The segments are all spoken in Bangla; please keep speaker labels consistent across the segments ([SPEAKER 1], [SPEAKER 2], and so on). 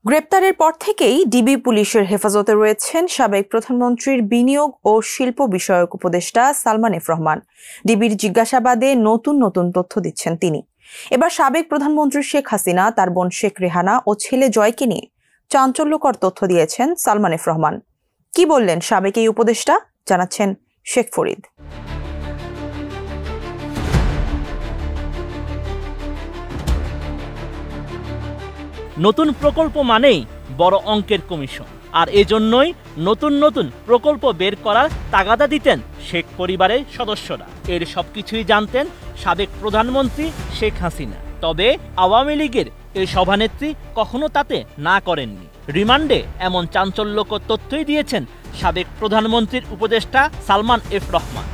[SPEAKER 1] গ্রেপ্তারের পর থেকেই ডিবি পুলিশের হেফাজতে রয়েছেন সাবেক প্রধানমন্ত্রীর বিনিয়োগ ও শিল্প বিষয়ক উপদেষ্টা সালমান এফ রহমান। ডিবির জিজ্ঞাসাবাদে নতুন নতুন তথ্য দিচ্ছেন তিনি। এবার সাবেক প্রধানমন্ত্রী শেখ হাসিনা, তার বোন শেখ রেহানা ও ছেলে জয়কে নিয়ে চাঞ্চল্যকর তথ্য দিয়েছেন সালমান এফ রহমান। কি বললেন সাবেক এই উপদেষ্টা, জানাচ্ছেন শেখ ফরিদ।
[SPEAKER 2] নতুন প্রকল্প মানেই বড় অঙ্কের কমিশন, আর এজন্যই নতুন নতুন প্রকল্প বের করার তাগাদা দিতেন শেখ পরিবারের সদস্যরা। এর সবকিছুই জানতেন সাবেক প্রধানমন্ত্রী শেখ হাসিনা। তবে আওয়ামী লীগের এই সভানেত্রী কখনো তাতে না করেননি। রিমান্ডে এমন চাঞ্চল্যকর তথ্যই দিয়েছেন সাবেক প্রধানমন্ত্রীর উপদেষ্টা সালমান এফ রহমান।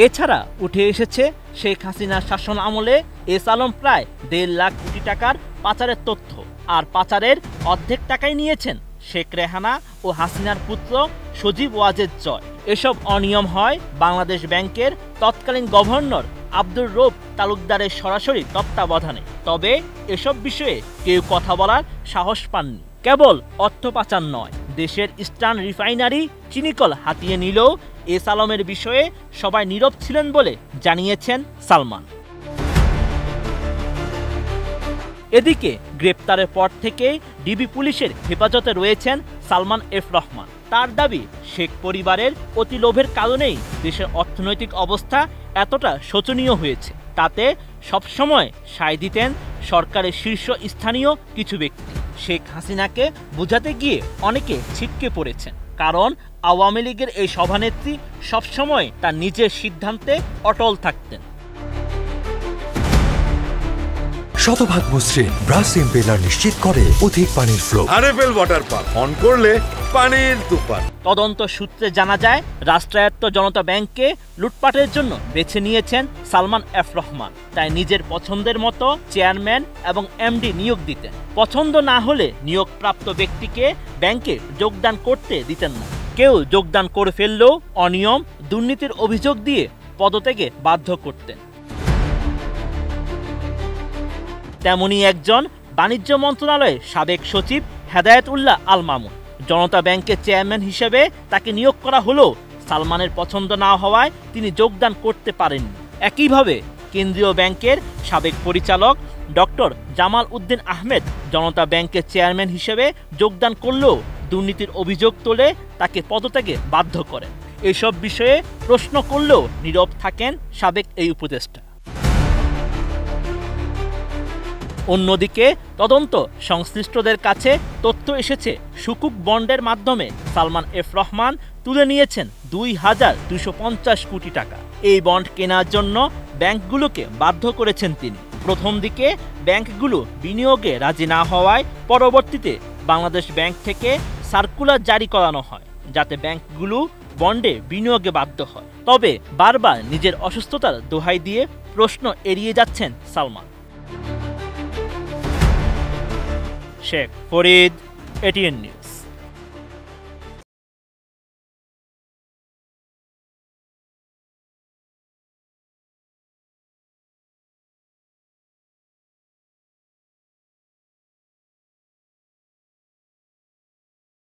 [SPEAKER 2] এছাড়া উঠে এসেছে শেখ হাসিনার শাসন আমলে এস আলম প্রায় 1.5 লাখ কোটি টাকার পাচারের তথ্য, আর পাচারের অর্ধেক টাকাই নিয়েছেন শেখ রেহানা ও হাসিনার পুত্র সজীব ওয়াজেদ জয়। এসব অনিয়ম হয় বাংলাদেশ ব্যাংকের তৎকালীন গভর্নর আব্দুর রউফ তালুকদারের সরাসরি তত্ত্বাবধানে। তবে এসব বিষয়ে কেউ কথা বলার সাহস পাননি। কেবল অর্থ পাচার নয়, দেশের ইস্টার্ন রিফাইনারি চিনিকল হাতিয়ে নিলেও এস আলমের বিষয়ে সবাই নীরব ছিলেন বলে জানিয়েছেন সালমান। এদিকে গ্রেপ্তারের পর থেকেই ডিবি পুলিশের হেফাজতে রয়েছেন সালমান এফ রহমান। তার দাবি, শেখ পরিবারের অতি লোভের কারণেই দেশের অর্থনৈতিক অবস্থা এতটা শোচনীয় হয়েছে। তাতে সবসময় সায় দিতেন সরকারের শীর্ষস্থানীয় কিছু ব্যক্তি। শেখ হাসিনাকে বোঝাতে গিয়ে অনেকে ছিটকে পড়েছেন, কারণ আওয়ামী লীগের এই সভানেত্রী সবসময় তার নিজের সিদ্ধান্তে অটল থাকতেন।
[SPEAKER 3] শতভাগ মসৃণ ব্রাশ ইম্পেলার নিশ্চিত করে অধিক পানির flow.
[SPEAKER 4] RFL water pump on করলে পানির তুফান।
[SPEAKER 2] তদন্ত সূত্রে জানা যায়, রাষ্ট্রায়ত্ত জনতা ব্যাংককে লুটপাটের জন্য বেছে নিয়েছেন সালমান এফ রহমান। তাই নিজের পছন্দের মতো চেয়ারম্যান এবং এমডি নিয়োগ দিতেন। পছন্দ না হলে নিয়োগপ্রাপ্ত ব্যক্তিকে ব্যাংকে যোগদান করতে দিতেন না। কেউ যোগদান করে ফেললেও অনিয়ম, দুর্নীতির অভিযোগ দিয়ে পদত্যাগে বাধ্য করতেন। তেমনই একজন বাণিজ্য মন্ত্রণালয়ের সাবেক সচিব হেদায়েত উল্লাহ আল মামুন। জনতা ব্যাংকের চেয়ারম্যান হিসেবে তাকে নিয়োগ করা হলেও সালমানের পছন্দ না হওয়ায় তিনি যোগদান করতে পারেননি। একইভাবে কেন্দ্রীয় ব্যাংকের সাবেক পরিচালক ডক্টর জামাল উদ্দিন আহমেদ জনতা ব্যাংকের চেয়ারম্যান হিসেবে যোগদান করলেও দুর্নীতির অভিযোগ তোলে তাকে পদত্যাগে বাধ্য করেন। এসব বিষয়ে প্রশ্ন করলেও নীরব থাকেন সাবেক এই উপদেষ্টা। অন্যদিকে তদন্ত সংশ্লিষ্টদের কাছে তথ্য এসেছে, সুকুক বন্ডের মাধ্যমে সালমান এফ রহমান তুলে নিয়েছেন 2,250 কোটি টাকা। এই বন্ড কেনার জন্য ব্যাংকগুলোকে বাধ্য করেছেন তিনি। প্রথম দিকে ব্যাংকগুলো বিনিয়োগে রাজি না হওয়ায় পরবর্তীতে বাংলাদেশ ব্যাংক থেকে সার্কুলার জারি করানো হয়, যাতে ব্যাংকগুলো বন্ডে বিনিয়োগে বাধ্য হয়। তবে বারবার নিজের অসুস্থতার দোহাই দিয়ে প্রশ্ন এড়িয়ে যাচ্ছেন সালমান। Sheikh Farid, ATN news.